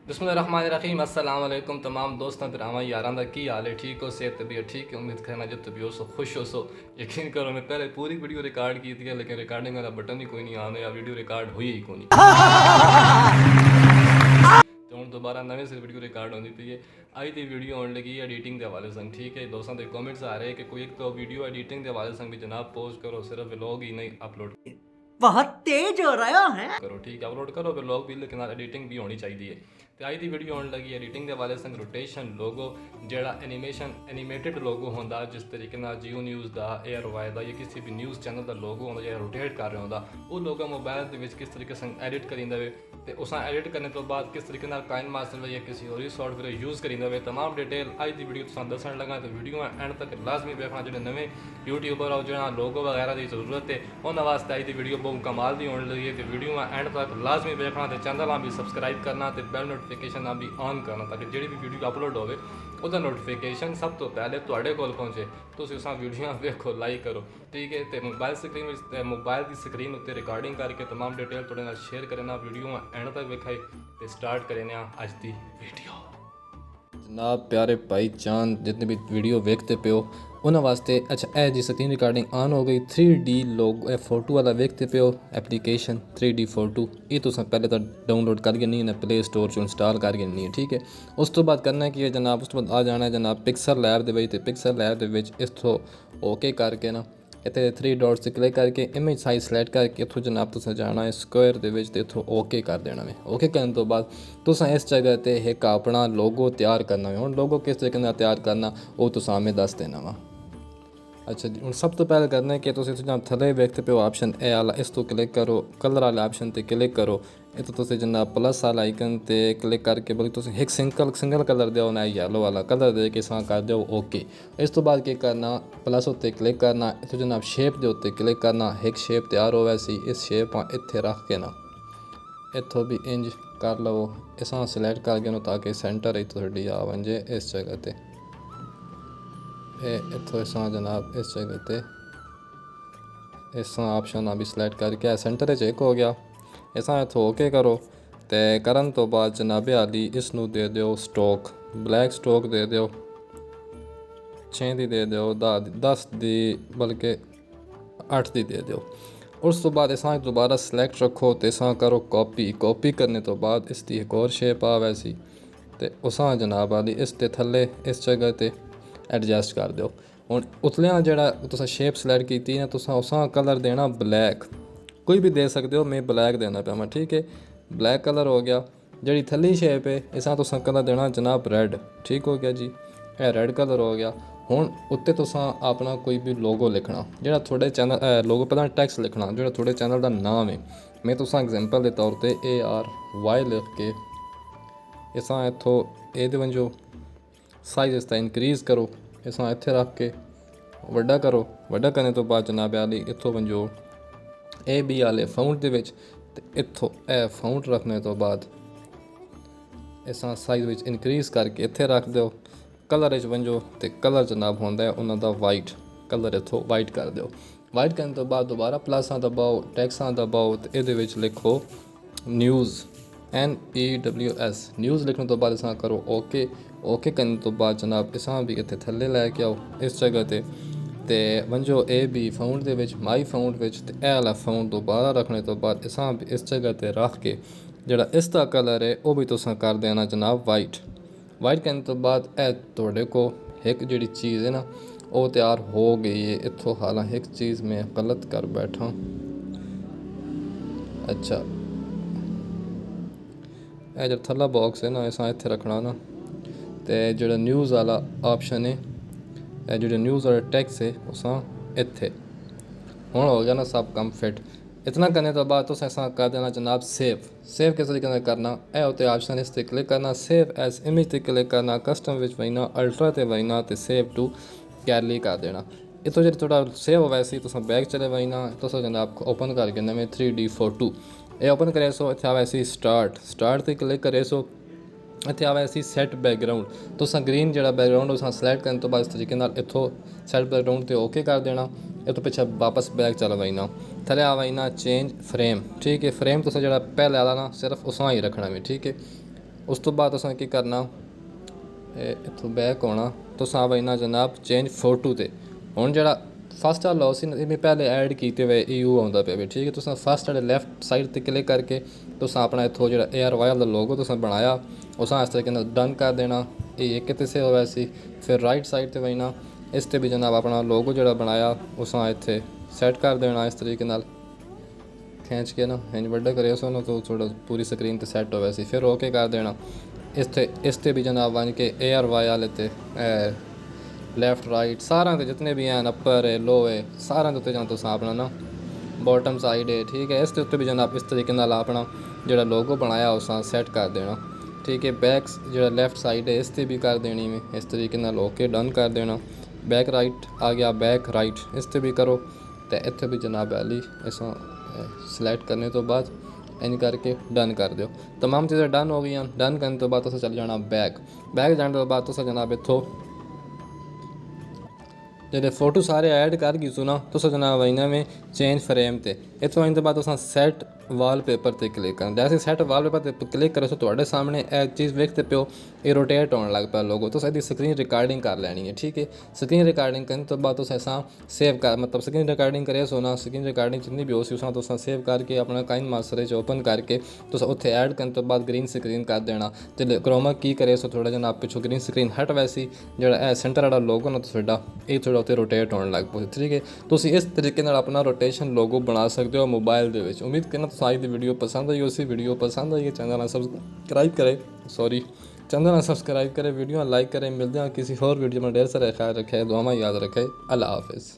बिस्मिल्लाहिर्रहमानिर्रहीम अस्सलाम वालेकुम तमाम दोस्तों भरावां यारां दा की हाल है। ठीक हो, सेहत तबीयत ठीक है? उम्मीद करना जो तबीयत सो खुश हो सो। यकीन करो मैं पहले पूरी वीडियो रिकॉर्ड की थी लेकिन रिकॉर्डिंग वाला बटन ही कोई नहीं आने या वीडियो रिकॉर्ड हुई ही कोई तो हूँ दोबारा नवे सिर वीडियो रिकॉर्ड होनी पई है। अज की वीडियो आने लगी एडिटिंग के हवाले संग। ठीक है दोस्तों के कॉमेंट्स आ रहे हैं कि कोई एक तो वीडियो एडिटिंग के हवाले संग भी जनाब पोस्ट करो, सिर्फ व्लॉग ही नहीं अपलोड बहुत तेज हो रहा है करो। ठीक है अपलोड करो व्लॉग भी लेकिन एडिटिंग भी होनी चाहिए। तो अज की वीडियो आने लगी एडिटिंग के हवाले संग रोटेशन लोगो जोड़ा एनीमेटेड लोगो होंदा जिस तरीके जियो न्यूज़ का एयर वाई का या किसी भी न्यूज़ चैनल का लोगो होंदा जो रोटेट कर रहा होंदा वो लोगो मोबाइल के किस तरीके से एडिट करी वे तो उस एडिट करने तो बाद किस तरीके काइन मास्टर या किसी और सॉफ्टवेयर यूज़ करी वे तमाम डिटेल अज की वीडियो तुम दसन लगा। तो वीडियो एंड तक लाजमी देखना जो नवे यूट्यूबर आओ जो लोगो वगैरह की जरूरत है उन्होंने वास्ते अज की वीडियो बहुत कमाल की होने लगी है। तो वीडियो एंड तक लाजमी देखना तो चैनल भी सबसक्राइब करना तो बैल नोटिफिकेशन भी ऑन करना ताकि जी भी वीडियो अपलोड हो उसका नोटिफिकेशन सब तो पहले थोड़े कोल पहुँचे। तो उस वीडियो देखो लाइक करो। ठीक है तो मोबाइल की स्क्रीन उत्ते रिकॉर्डिंग करके तमाम डिटेल थोड़े नाल शेयर करना वीडियो एंड तक वेखाई तो स्टार्ट करें अज की वीडियो। जनाब प्यारे भाई चांद जितने भी वीडियो वेखते पे हो उन्होंने वास्ते अच्छा ए जी स्क्रीन रिकॉर्डिंग ऑन हो गई। 3D लोग फोटो वाला वेखते पे हो एप्लीकेशन 3D फोटो ये तुम पहले तो डाउनलोड करके नहीं है प्ले स्टोर चो इंस्टॉल करके नहीं है। ठीक है उस तो बाद करना की है जनाब उस तो बाद आ जाना है जनाब पिक्सल लैब के पिक्सल लैब के इतो ओके करके ना इतने 3 डॉट्स से क्लिक करके इमेज साइज सलैक्ट करके इतों जनाब तुसें जाना है स्क्वायर के इतों ओके कर देना है। ओके करने तो बाद तुसें इस जगह पर एक अपना लोगो तैयार करना है। हुण लोगो किस तरीके तैयार करना वो तुसें हमें दस देना वा। अच्छा जी हूँ सब तो पहले करना है कि तुम जनाब थले वेखते पे ऑप्शन ए आला इस तो क्लिक करो कलर वाले ऑप्शन ते क्लिक करो इतो तुम जनाब प्लस वाला आइकन ते क्लिक करके बल्कि तुम एक सिंगल कलर दो ना येलो वाला कलर दे के कर दो ओके। इस तो बाद क्या करना प्लस उत्ते क्लिक करना इतो जनाब शेप के उत्ते क्लिक करना एक शेप तैयार हो वैसी इस शेप इत्थे रख के ना इतों भी इंज कर लो इस सिलेक्ट करके ताकि सेंटर थोड़ी आ वजे इस जगह पर इतों इस जनाब इस जगह पे इस ऑप्शन भी सिलेक्ट करके सेंटर एक हो गया इस इतों ओके करो तो करन तो बाद जनाबे आली इसनू दे दो स्टॉक ब्लैक स्टॉक दे दो 6 दी दे दो 10 दी बल्कि 8 दी दे दो। उस तो बाद इस दोबारा सिलेक्ट रखो तो इस करो कॉपी करने तो बाद इसकी एक और शेप आ वैसी तो उस जनाब आली इस ते थले इस जगह पर एडजस्ट कर दो। हुण उतलियां जेड़ा तुसां शेप सिलेक्ट की ना तुसां उसा कलर देना ब्लैक कोई भी दे सकते हो मैं ब्लैक देना पाया मैं। ठीक है ब्लैक कलर हो गया जी थली शेप है इसा तुसां कलर देना जनाब रेड। ठीक हो गया जी यह रेड कलर हो गया। हुण उत्ते तुसां अपना कोई भी लोगो लिखना जो थोड़े चैनल लोगो पता टैक्स लिखना जो थोड़े चैनल का नाम है मैं तुसां एग्जाम्पल के तौर पर ARY लिख के इसा इतों ये वजो साइज इसका इंक्रीज़ करो इस इत्थे रख के वड्डा करो वड्डा करने तो बाद जनाब आली इतों वजो AB आले फाउंट के इतों ए फाउंट रखने तो बाद इस साइज इंक्रीज़ करके इत्थे रख दो कलर वजो तो कलर जनाब होंदा है उन्होंने वाइट कलर इतों वाइट कर दो। वाइट करने तो बाद दोबारा प्लस दबाओ टैक्सा दबाओ तो ये लिखो न्यूज़ NEWS न्यूज़ लिखने तो बाद इस करो ओके ओके करने तो बाद जनाब इस भी इतने थले लैके आओ इस जगह पर तो वंजो AB फाउंड के माई फाउंड ए वाला फाउंड दोबारा रखने तो बाद इस भी इस जगह पर रख के जोड़ा इसका कलर है वह भी तुसा कर देना जनाब वाइट। वाइट करने तो बाद ए थोड़े को एक जी चीज़ है ना वो तैयार हो गई है। इतों हालांकि एक चीज़ मैं गलत कर बैठा। अच्छा यह जो थला बॉक्स है ना इस इत्थे रखना ना तो जो न्यूज़ वाला ऑप्शन है जो न्यूज़ वाला टैक्स है उस इत्थे हुण हो गया ना सब कम फिट। इतना करने तो बाद तुस ऐसा कर देना जनाब सेव किस तरीके करना ए उत्ते ऑप्शन इस क्लिक करना सेव एज इमेज ते क्लिक करना कस्टम विच वजना अल्ट्रा ते वजना तो सेव टू गैलरी कर देना। इतों जो थोड़ा सेव हो वैसे तुस बैक चले वजना तुस जनाब ओपन करके नवे 3D फोटो ये ओपन करे सो इतना वैसे स्टार्ट ते क्लिक करे सो इतने आवे सी सैट बैकग्राउंड तुस ग्रीन जो बैकग्राउंड उस सलैक्ट करने तो बाद इस तरीके इतों सैट बैकग्राउंड तो ओके कर देना इतों पिछले वापस बैक चल वजना थले आ वजना चेंज फ्रेम। ठीक है फ्रेम तुस जो पहले आला ना सिर्फ उस ही रखना भी। ठीक है उस तो बाद तुसां की करना इत्थों बैक होना तुसां बजना जनाब चेंज फोटो ते। हुण जेह्ड़ा फस्ट वाला उसी में पहले ऐड कीते हुए EU आउंदा पे ठीक है। तुसां फस्ट वाले लैफ्ट साइड ते क्लिक करके तुसां अपना इत्थों जेह्ड़ा एयर रॉयल दा लोगो तुसां बनाया उसां इस तरीके नाल डन कर देना। ये एक ते से होया सी। फिर राइट साइड ते बजना इस ते भी जनाब अपना लोगो जेह्ड़ा बनाया उसां इत्थे सैट कर देना इस तरीके नाल खींच के ना इंज बड़ा करे सो ना तो थोड़ा पूरी स्क्रीन ते सैट होवे सी। फिर ओके कर देना। इस ते भी जनाब बन के एयर वाले ते लैफ्ट राइट सारा ते जितने भी हैं अपर है लो है सारा उत्ते जाना तुसां अपना ना बॉटम साइड है ठीक है। इस ते उत्ते भी जनाब इस तरीके नाल अपना जेह्ड़ा लोगो बनाया उसां सैट कर देना ठीक है। बैक जेह्ड़ा लैफ्ट साइड है इस ते भी कर देनी में इस तरीके नाल ओके डन कर देना। बैक राइट आ गया बैक राइट इस ते भी करो तो इत्थे भी जनाब अली इसां सिलेक्ट करने तो बाद इंज करके डन कर दो। तमाम चीज़ें डन हो गई। डन करने तो बाद तुसें चल जाना बैक जाने तो बाद तुसें जनाब इत्थों जेह्ड़े फोटो सारे ऐड कर गई सो ना तुसें जनाब इन्हां में चेंज फ्रेम ते इत्थों आने तो बाद तुसें सैट वालपेपर ते क्लिक करना। जैसे सैट वालपेपर ते क्लिक करो तो तुहाडे सामने यह चीज़ वेखते पे हो ये रोटेट होने लग पाया लोगो। तुसें इसकी स्क्रीन रिकॉर्डिंग कर लेनी है ठीक है। स्क्रीन रिकॉर्डिंग करने तो बाद तुसें असां सेव कर मतलब स्क्रीन रिकॉर्डिंग करे सो ना स्क्रीन रिकॉर्डिंग जितनी भी हो सी उसां तुसें सेव करके अपना काइन मास्टर च ओपन करके तुसें उत्थे ऐड करने तो बाद ग्रीन स्क्रीन कर देना। ते क्रोमा की करे सो थोड़ा जनाब पिछों ग्रीन स्क्रीन हट वैसी जेह्ड़ा सेंटर वाला लोगो ना तुहाडा ये थोड़ा उत्ते रोटेट होने लग पो ठीक है। तुसीं इस तरीके नाल अपना रोटेशन लोगो बना सकते हो मोबाइल दे विच। उम्मीद करना तुसां अज दी वीडियो पसंद आई उसी वीडियो पसंद आई चैनल सब्सक्राइब करे चैनल सब्सक्राइब करे वीडियो लाइक करें। मिलते हैं किसी और वीडियो में। ढेर सारा ख्याल रखें दुआमा याद रखें। अल्लाह हाफिज़।